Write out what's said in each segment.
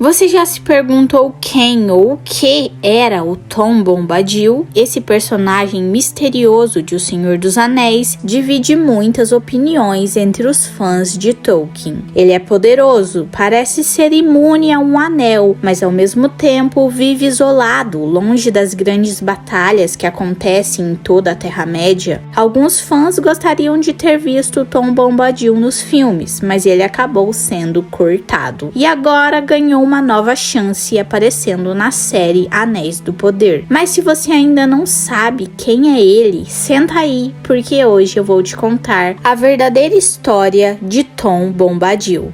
Você já se perguntou quem ou o que era o Tom Bombadil? Esse personagem misterioso de O Senhor dos Anéis divide muitas opiniões entre os fãs de Tolkien. Ele é poderoso, parece ser imune a um anel, mas ao mesmo tempo vive isolado, longe das grandes batalhas que acontecem em toda a Terra-média. Alguns fãs gostariam de ter visto Tom Bombadil nos filmes, mas ele acabou sendo cortado. E agora ganhou uma nova chance aparecendo na série Anéis do Poder. Mas se você ainda não sabe quem é ele, senta aí, porque hoje eu vou te contar a verdadeira história de Tom Bombadil.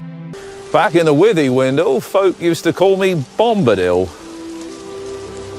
Back in the Withy window, folk used to call me Bombadil.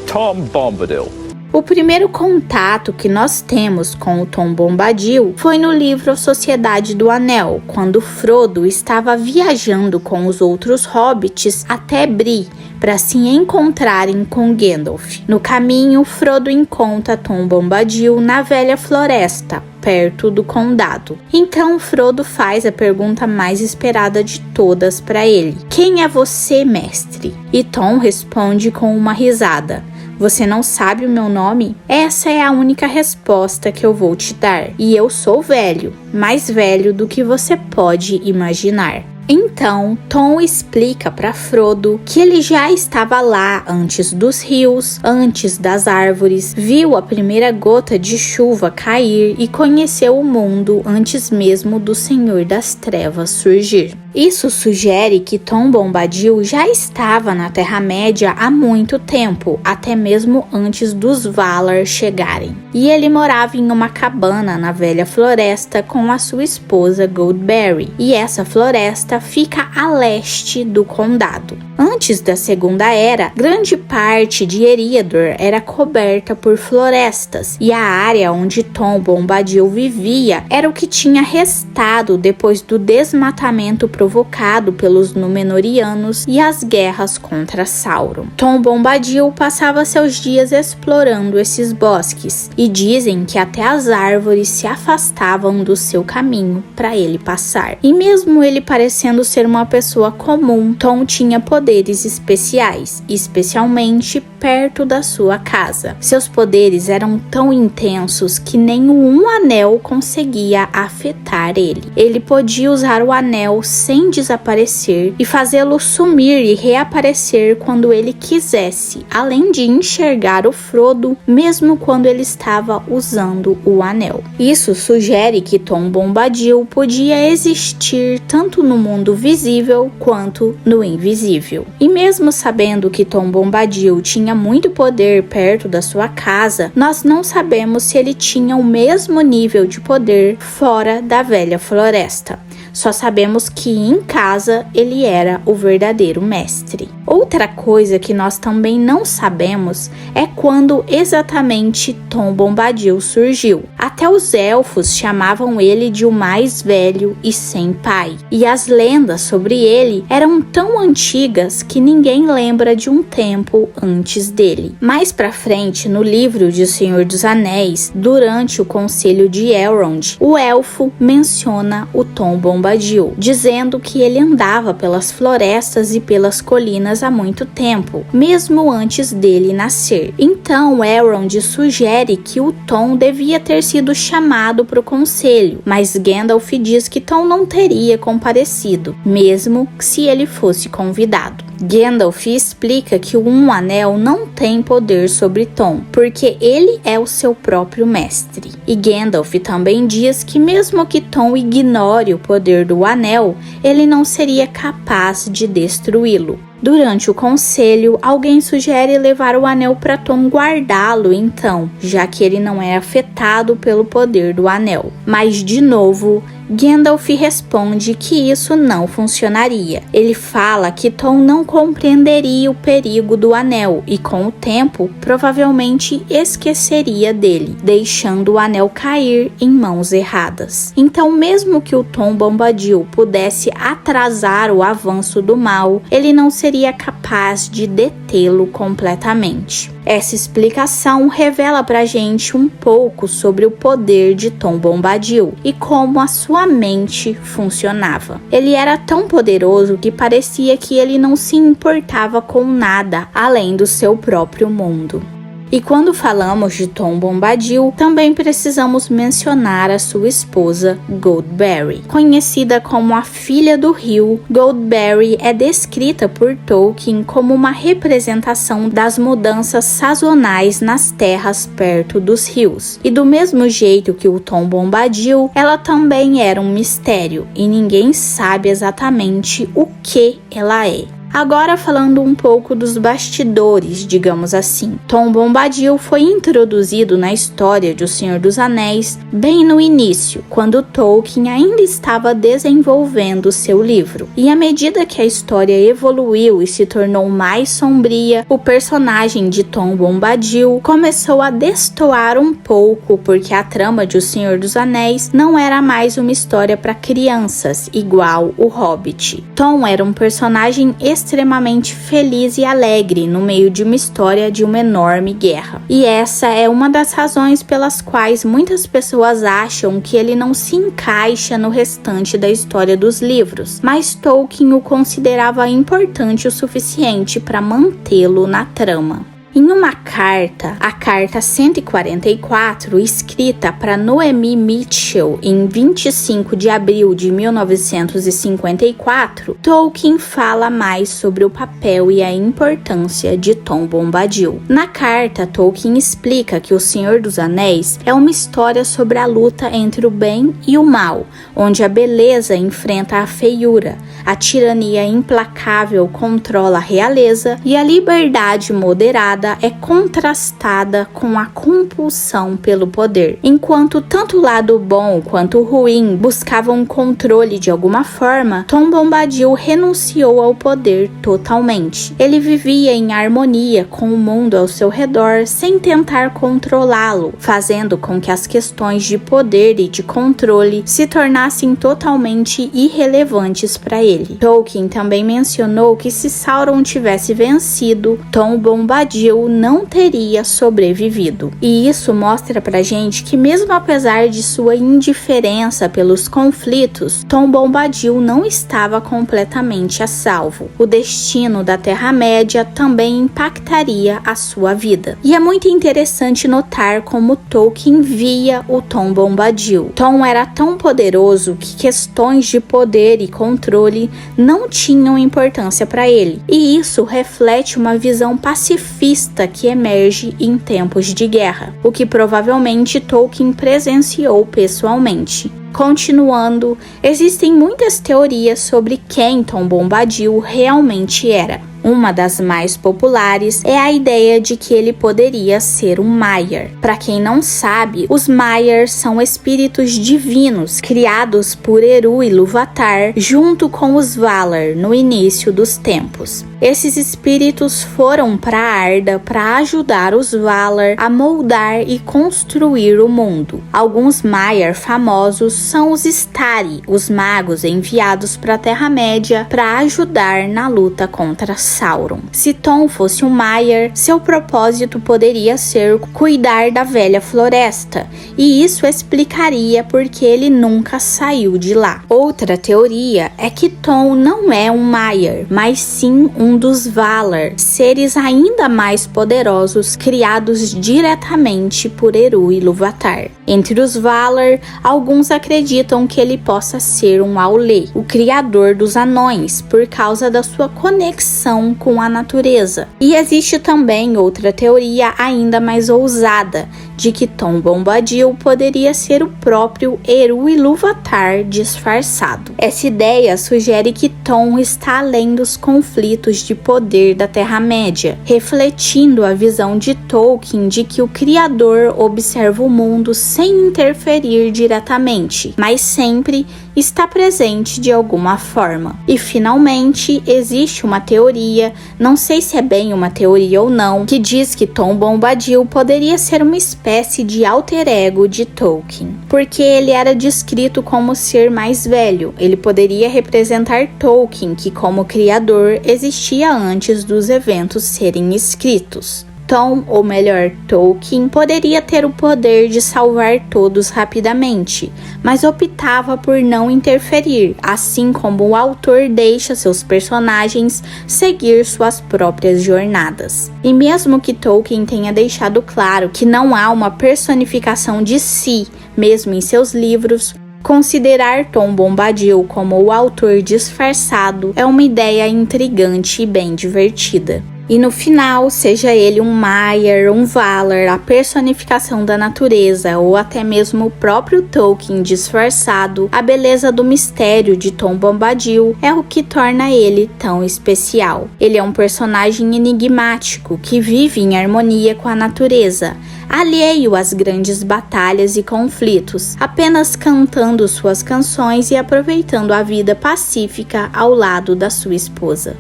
Tom Bombadil. O primeiro contato que nós temos com o Tom Bombadil foi no livro A Sociedade do Anel, quando Frodo estava viajando com os outros hobbits até Bree para se encontrarem com Gandalf. No caminho, Frodo encontra Tom Bombadil na velha floresta, perto do condado. Então Frodo faz a pergunta mais esperada de todas para ele: "Quem é você, mestre?" E Tom responde com uma risada: "Você não sabe o meu nome? Essa é a única resposta que eu vou te dar. E eu sou velho, mais velho do que você pode imaginar." Então, Tom explica para Frodo que ele já estava lá antes dos rios, antes das árvores, viu a primeira gota de chuva cair e conheceu o mundo antes mesmo do Senhor das Trevas surgir. Isso sugere que Tom Bombadil já estava na Terra-média há muito tempo, até mesmo antes dos Valar chegarem. E ele morava em uma cabana na velha floresta com a sua esposa Goldberry. E essa floresta fica a leste do condado. Antes da Segunda Era, grande parte de Eriador era coberta por florestas, e a área onde Tom Bombadil vivia era o que tinha restado depois do desmatamento provocado pelos Númenóreanos e as guerras contra Sauron. Tom Bombadil passava seus dias explorando esses bosques, e dizem que até as árvores se afastavam do seu caminho para ele passar. E mesmo ele parecendo ser uma pessoa comum, Tom tinha poderes especiais, especialmente perto da sua casa. Seus poderes eram tão intensos que nenhum anel conseguia afetar ele. Ele podia usar o anel sem desaparecer e fazê-lo sumir e reaparecer quando ele quisesse, além de enxergar o Frodo mesmo quando ele estava usando o anel. Isso sugere que Tom Bombadil podia existir tanto no mundo visível quanto no invisível. E mesmo sabendo que Tom Bombadil tinha muito poder perto da sua casa, nós não sabemos se ele tinha o mesmo nível de poder fora da velha floresta. Só sabemos que em casa ele era o verdadeiro mestre. Outra coisa que nós também não sabemos é quando exatamente Tom Bombadil surgiu. Até os elfos chamavam ele de o mais velho e sem pai. E as lendas sobre ele eram tão antigas que ninguém lembra de um tempo antes dele. Mais pra frente, no livro de O Senhor dos Anéis, durante o Conselho de Elrond, o elfo menciona o Tom Bombadil, dizendo que ele andava pelas florestas e pelas colinas há muito tempo, mesmo antes dele nascer. Então Elrond sugere que o Tom devia ter sido chamado para o conselho, mas Gandalf diz que Tom não teria comparecido, mesmo se ele fosse convidado. Gandalf explica que um anel não tem poder sobre Tom, porque ele é o seu próprio mestre. E Gandalf também diz que mesmo que Tom ignore o poder do anel, ele não seria capaz de destruí-lo. Durante o conselho, alguém sugere levar o anel para Tom guardá-lo então, já que ele não é afetado pelo poder do anel. Mas de novo, Gandalf responde que isso não funcionaria. Ele fala que Tom não compreenderia o perigo do anel e com o tempo provavelmente esqueceria dele, deixando o anel cair em mãos erradas. Então, mesmo que o Tom Bombadil pudesse atrasar o avanço do mal, ele não seria capaz de detê-lo completamente. Essa explicação revela pra gente um pouco sobre o poder de Tom Bombadil e como a sua sua mente funcionava. Ele era tão poderoso que parecia que ele não se importava com nada além do seu próprio mundo. E quando falamos de Tom Bombadil, também precisamos mencionar a sua esposa, Goldberry. Conhecida como a Filha do Rio, Goldberry é descrita por Tolkien como uma representação das mudanças sazonais nas terras perto dos rios. E do mesmo jeito que o Tom Bombadil, ela também era um mistério, e ninguém sabe exatamente o que ela é. Agora falando um pouco dos bastidores, digamos assim. Tom Bombadil foi introduzido na história de O Senhor dos Anéis bem no início, quando Tolkien ainda estava desenvolvendo seu livro. E à medida que a história evoluiu e se tornou mais sombria, o personagem de Tom Bombadil começou a destoar um pouco, porque a trama de O Senhor dos Anéis não era mais uma história para crianças, igual O Hobbit. Tom era um personagem extremamente feliz e alegre no meio de uma história de uma enorme guerra. E essa é uma das razões pelas quais muitas pessoas acham que ele não se encaixa no restante da história dos livros, mas Tolkien o considerava importante o suficiente para mantê-lo na trama. Em uma carta, a carta 144, escrita para Noemi Mitchell em 25 de abril de 1954, Tolkien fala mais sobre o papel e a importância de Tom Bombadil. Na carta, Tolkien explica que O Senhor dos Anéis é uma história sobre a luta entre o bem e o mal, onde a beleza enfrenta a feiura, a tirania implacável controla a realeza e a liberdade moderada é contrastada com a compulsão pelo poder. Enquanto tanto o lado bom quanto o ruim buscavam controle de alguma forma, Tom Bombadil renunciou ao poder totalmente. Ele vivia em harmonia com o mundo ao seu redor sem tentar controlá-lo, fazendo com que as questões de poder e de controle se tornassem totalmente irrelevantes para ele. Tolkien também mencionou que se Sauron tivesse vencido, Tom Bombadil não teria sobrevivido. E isso mostra pra gente que mesmo apesar de sua indiferença pelos conflitos, Tom Bombadil não estava completamente a salvo. O destino da Terra-média também impactaria a sua vida. E é muito interessante notar como Tolkien via o Tom Bombadil. Tom era tão poderoso que questões de poder e controle não tinham importância para ele. E isso reflete uma visão pacifista que emerge em tempos de guerra, o que provavelmente Tolkien presenciou pessoalmente. Continuando, existem muitas teorias sobre quem Tom Bombadil realmente era. Uma das mais populares é a ideia de que ele poderia ser um Maiar. Para quem não sabe, os Maiar são espíritos divinos criados por Eru Ilúvatar junto com os Valar no início dos tempos. Esses espíritos foram para Arda para ajudar os Valar a moldar e construir o mundo. Alguns Maiar famosos são os Istari, os magos enviados para a Terra-média para ajudar na luta contra Sauron. Se Tom fosse um Maiar, seu propósito poderia ser cuidar da velha floresta, e isso explicaria porque ele nunca saiu de lá. Outra teoria é que Tom não é um Maiar, mas sim um dos Valar, seres ainda mais poderosos criados diretamente por Eru Ilúvatar. Entre os Valar, alguns acreditam que ele possa ser um Aulë, o criador dos anões, por causa da sua conexão com a natureza. E existe também outra teoria ainda mais ousada, de que Tom Bombadil poderia ser o próprio Eru Ilúvatar disfarçado. Essa ideia sugere que Tom está além dos conflitos de poder da Terra-média, refletindo a visão de Tolkien de que o Criador observa o mundo sem interferir diretamente, mas sempre está presente de alguma forma. E finalmente, existe uma teoria, não sei se é bem uma teoria ou não, que diz que Tom Bombadil poderia ser uma espécie de alter ego de Tolkien, porque ele era descrito como ser mais velho. Ele poderia representar Tolkien, que como criador existia antes dos eventos serem escritos. Tom, ou melhor, Tolkien, poderia ter o poder de salvar todos rapidamente, mas optava por não interferir, assim como o autor deixa seus personagens seguir suas próprias jornadas. E mesmo que Tolkien tenha deixado claro que não há uma personificação de si, mesmo em seus livros, considerar Tom Bombadil como o autor disfarçado é uma ideia intrigante e bem divertida. E no final, seja ele um Maiar, um Valar, a personificação da natureza ou até mesmo o próprio Tolkien disfarçado, a beleza do mistério de Tom Bombadil é o que torna ele tão especial. Ele é um personagem enigmático que vive em harmonia com a natureza, alheio às grandes batalhas e conflitos, apenas cantando suas canções e aproveitando a vida pacífica ao lado da sua esposa.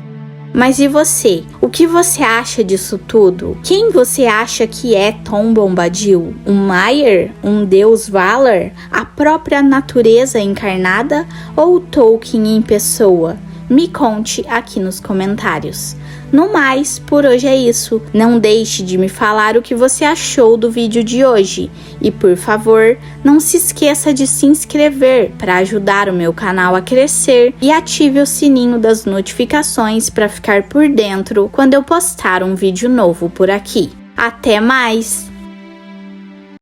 Mas e você? O que você acha disso tudo? Quem você acha que é Tom Bombadil? Um Maiar? Um deus Valar? A própria natureza encarnada? Ou Tolkien em pessoa? Me conte aqui nos comentários. No mais, por hoje é isso. Não deixe de me falar o que você achou do vídeo de hoje. E por favor, não se esqueça de se inscrever para ajudar o meu canal a crescer e ative o sininho das notificações para ficar por dentro quando eu postar um vídeo novo por aqui. Até mais!